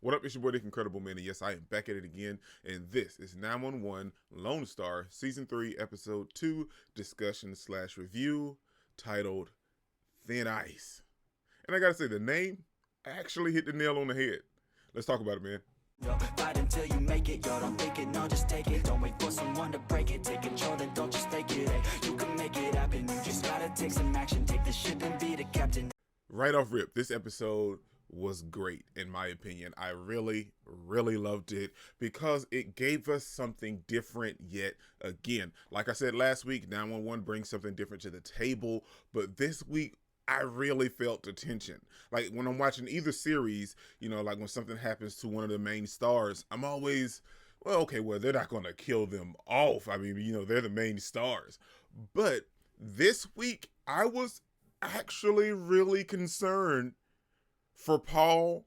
What up, it's your boy, Dick Incredible Man, and yes, I am back at it again, and this is 911 Lone Star, Season 3, Episode 2, discussion slash review, titled Thin Ice. And I gotta say, the name actually hit the nail on the head. Let's talk about it, man. Yo, fight until you make it, yo, don't think it, no, just take it. Don't wait for someone to break it, take control, then don't just take it. Hey, you can make it happen, you just gotta take some action. Take the ship and be the captain. Right off rip, this episode was great, in my opinion. I really loved it because it gave us something different yet again. Like I said last week, 911 brings something different to the table, but this week, I really felt the tension. Like when I'm watching either series, you know, like when something happens to one of the main stars, I'm always, well, okay, well, they're not going to kill them off. I mean, you know, they're the main stars. But this week, I was actually really concerned for Paul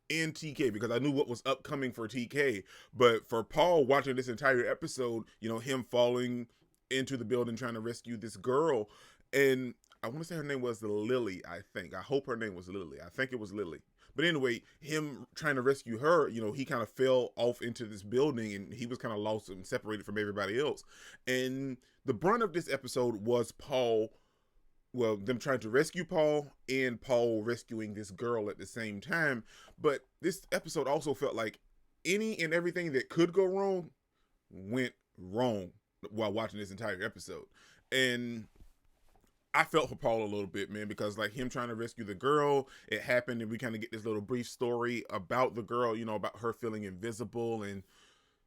and TK because I knew what was upcoming for TK. But for Paul, watching this entire episode, you know, him falling into the building trying to rescue this girl, and I want to say her name was Lily, I think. I hope her name was Lily. I think it was Lily. But anyway, him trying to rescue her, you know, he kind of fell off into this building and he was kind of lost and separated from everybody else. And the brunt of this episode was Paul, well, them trying to rescue Paul and Paul rescuing this girl at the same time. But this episode also felt like any and everything that could go wrong went wrong while watching this entire episode. And I felt for Paul a little bit, man, because like him trying to rescue the girl, it happened and we kind of get this little brief story about the girl, you know, about her feeling invisible and,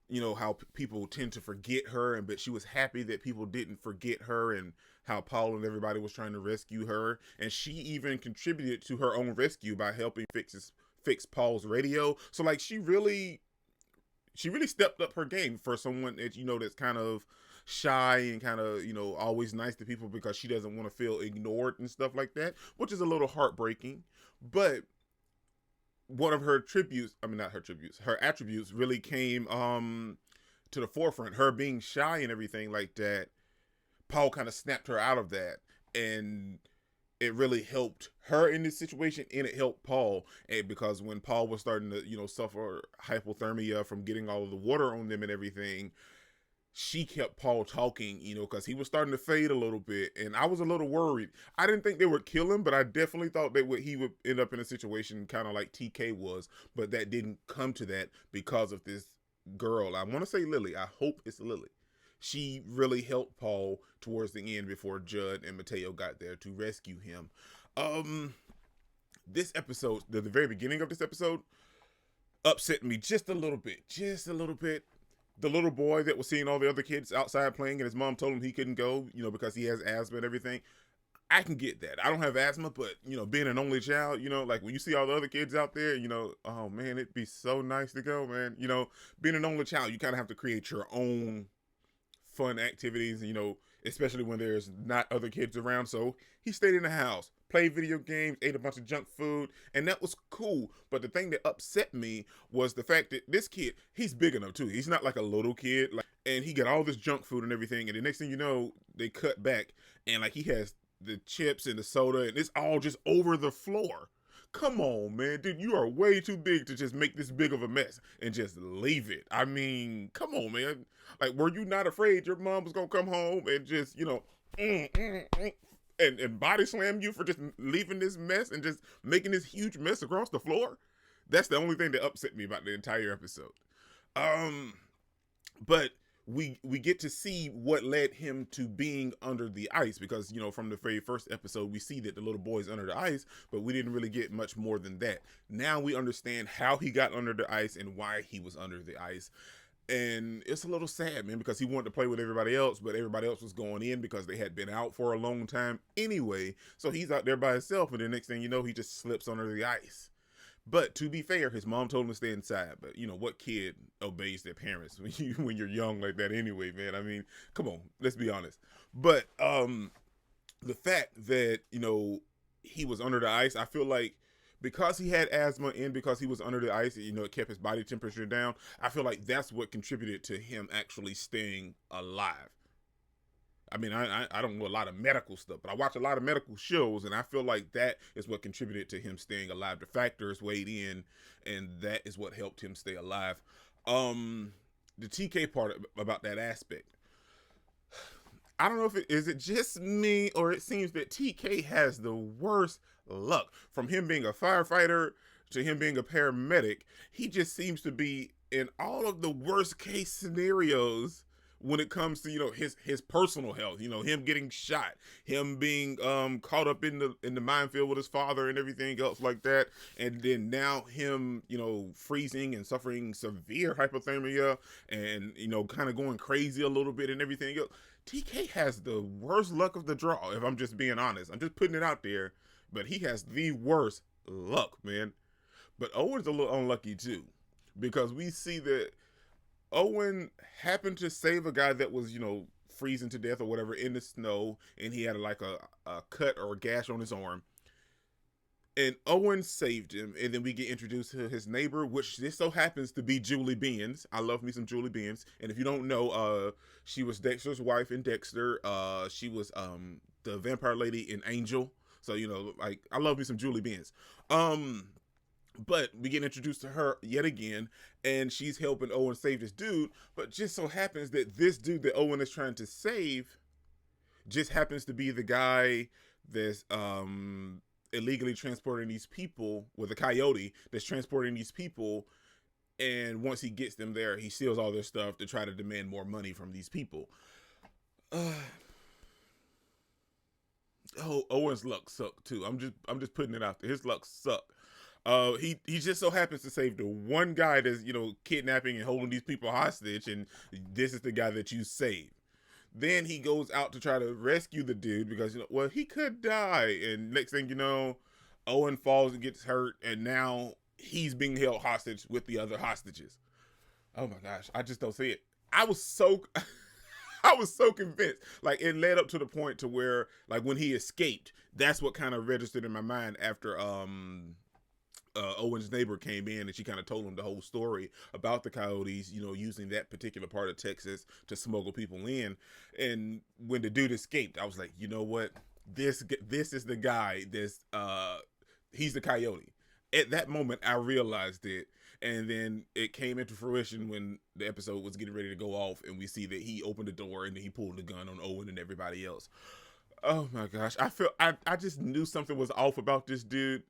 you know, how people tend to forget her, and but she was happy that people didn't forget her, and how Paul and everybody was trying to rescue her, and she even contributed to her own rescue by helping fix Paul's radio. So like she really stepped up her game for someone that, you know, that's kind of shy and kind of, you know, always nice to people because she doesn't want to feel ignored and stuff like that, which is a little heartbreaking. But one of her her attributes really came to the forefront. Her being shy and everything like that, Paul kind of snapped her out of that, and it really helped her in this situation, and it helped Paul. And because when Paul was starting to, you know, suffer hypothermia from getting all of the water on them and everything, she kept Paul talking, you know, because he was starting to fade a little bit, and I was a little worried. I didn't think they would kill him, but I definitely thought that he would end up in a situation kind of like TK was, but that didn't come to that because of this girl. I want to say Lily. I hope it's Lily. She really helped Paul towards the end before Judd and Mateo got there to rescue him. This episode, the very beginning of this episode, upset me just a little bit. The little boy that was seeing all the other kids outside playing and his mom told him he couldn't go, you know, because he has asthma and everything. I can get that. I don't have asthma, but, you know, being an only child, you know, like when you see all the other kids out there, you know, oh man, it'd be so nice to go, man. You know, being an only child, you kind of have to create your own fun activities, you know, especially when there's not other kids around. So he stayed in the house, played video games, ate a bunch of junk food, and that was cool. But the thing that upset me was the fact that this kid, he's big enough too. He's not like a little kid, like, and he got all this junk food and everything. And the next thing you know, they cut back and like he has the chips and the soda, and it's all just over the floor. Come on, man, dude, you are way too big to just make this big of a mess and just leave it. I mean, come on, man. Like, were you not afraid your mom was gonna come home and just, you know, and body slam you for just leaving this mess and just making this huge mess across the floor? That's the only thing that upset me about the entire episode. But we get to see what led him to being under the ice, because, you know, from the very first episode we see that the little boy's under the ice, but we didn't really get much more than that. Now we understand how he got under the ice and why he was under the ice. And it's a little sad, man, because he wanted to play with everybody else, but everybody else was going in because they had been out for a long time anyway. So he's out there by himself, and the next thing you know, he just slips under the ice. But to be fair, his mom told him to stay inside. But, you know, what kid obeys their parents when you're young like that anyway, man? I mean, come on, let's be honest. But the fact that, you know, he was under the ice, I feel like because he had asthma and because he was under the ice, you know, it kept his body temperature down. I feel like that's what contributed to him actually staying alive. I mean, I don't know a lot of medical stuff, but I watch a lot of medical shows, and I feel like that is what contributed to him staying alive. The factors weighed in, and that is what helped him stay alive. The TK part about that aspect, I don't know if is it just me, or it seems that TK has the worst luck. From him being a firefighter to him being a paramedic, he just seems to be in all of the worst case scenarios when it comes to, you know, his personal health. You know, him getting shot, him being caught up in the minefield with his father and everything else like that, and then now him, you know, freezing and suffering severe hypothermia, and, you know, kind of going crazy a little bit and everything else. TK has the worst luck of the draw, if I'm just being honest. I'm just putting it out there, but he has the worst luck, man. But Owen's a little unlucky too, because we see that Owen happened to save a guy that was, you know, freezing to death or whatever in the snow, and he had like a cut or a gash on his arm. And Owen saved him, and then we get introduced to his neighbor, which this so happens to be Julie Beans. I love me some Julie Beans. And if you don't know, she was Dexter's wife in Dexter. She was the vampire lady in Angel. So, you know, like, I love me some Julie Beans. But we get introduced to her yet again, and she's helping Owen save this dude. But just so happens that this dude that Owen is trying to save just happens to be the guy that's illegally transporting these people, with a coyote that's transporting these people. And once he gets them there, he steals all their stuff to try to demand more money from these people. Owen's luck sucked too. I'm just putting it out there. His luck sucked. He just so happens to save the one guy that's, you know, kidnapping and holding these people hostage, and this is the guy that you save. Then he goes out to try to rescue the dude because, you know, well, he could die. And next thing you know, Owen falls and gets hurt, and now he's being held hostage with the other hostages. Oh my gosh, I just don't see it. I was so convinced. Like, it led up to the point to where, like, when he escaped, that's what kind of registered in my mind after Owen's neighbor came in and she kind of told him the whole story about the coyotes, you know, using that particular part of Texas to smuggle people in. And when the dude escaped, I was like, you know what? This is the guy he's the coyote. At that moment, I realized it. And then it came into fruition when the episode was getting ready to go off, and we see that he opened the door and then he pulled the gun on Owen and everybody else. Oh my gosh. I just knew something was off about this dude.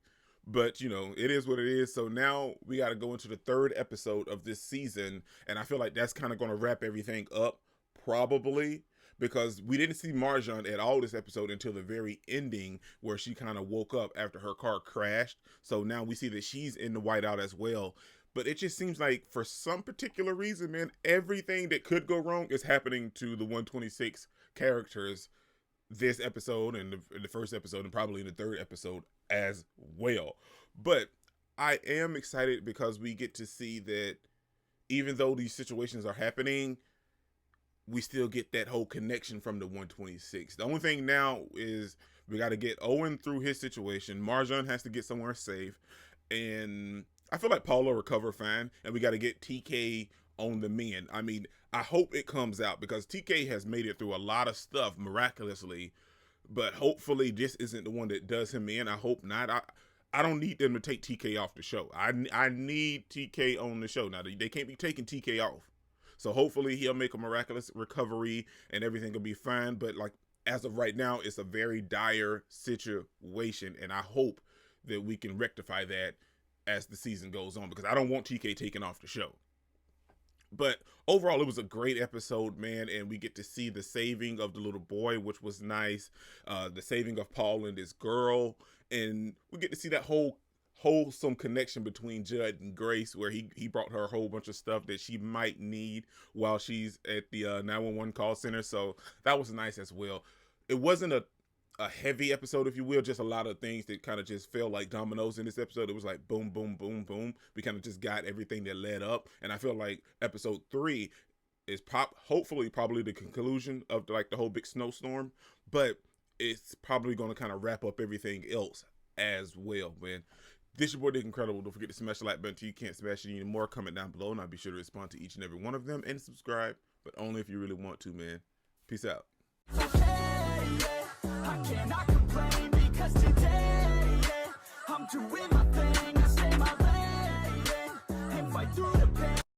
But, you know, it is what it is. So now we got to go into the third episode of this season. And I feel like that's kind of going to wrap everything up, probably, because we didn't see Marjan at all this episode until the very ending, where she kind of woke up after her car crashed. So now we see that she's in the whiteout as well. But it just seems like, for some particular reason, man, everything that could go wrong is happening to the 126 characters this episode, and the first episode, and probably in the third episode as well. But I am excited because we get to see that even though these situations are happening, we still get that whole connection from the 126. The only thing now is we got to get Owen through his situation. Marjan has to get somewhere safe, and I feel like Paul will recover fine, and we got to get TK on the mend. I mean, I hope it comes out, because TK has made it through a lot of stuff miraculously, but hopefully this isn't the one that does him in. I hope not. I don't need them to take TK off the show. I need TK on the show. Now, they can't be taking TK off. So hopefully he'll make a miraculous recovery and everything will be fine. But, like, as of right now, it's a very dire situation, and I hope that we can rectify that as the season goes on, because I don't want TK taken off the show. But overall, it was a great episode, man, and we get to see the saving of the little boy, which was nice, the saving of Paul and his girl, and we get to see that whole wholesome connection between Judd and Grace, where he brought her a whole bunch of stuff that she might need while she's at the 911 call center. So that was nice as well. It wasn't a heavy episode, if you will, just a lot of things that kind of just fell like dominoes in this episode. It was like boom, boom, boom, boom. We kind of just got everything that led up, and I feel like episode 3 is hopefully probably the conclusion of like the whole big snowstorm, but it's probably going to kind of wrap up everything else as well, man. This is your boy Dick Incredible. Don't forget to smash the like button till you can't smash it anymore. Comment down below, and I'll be sure to respond to each and every one of them, and subscribe, but only if you really want to, man. Peace out. So hey, yeah, I cannot complain because today, yeah, I'm doing my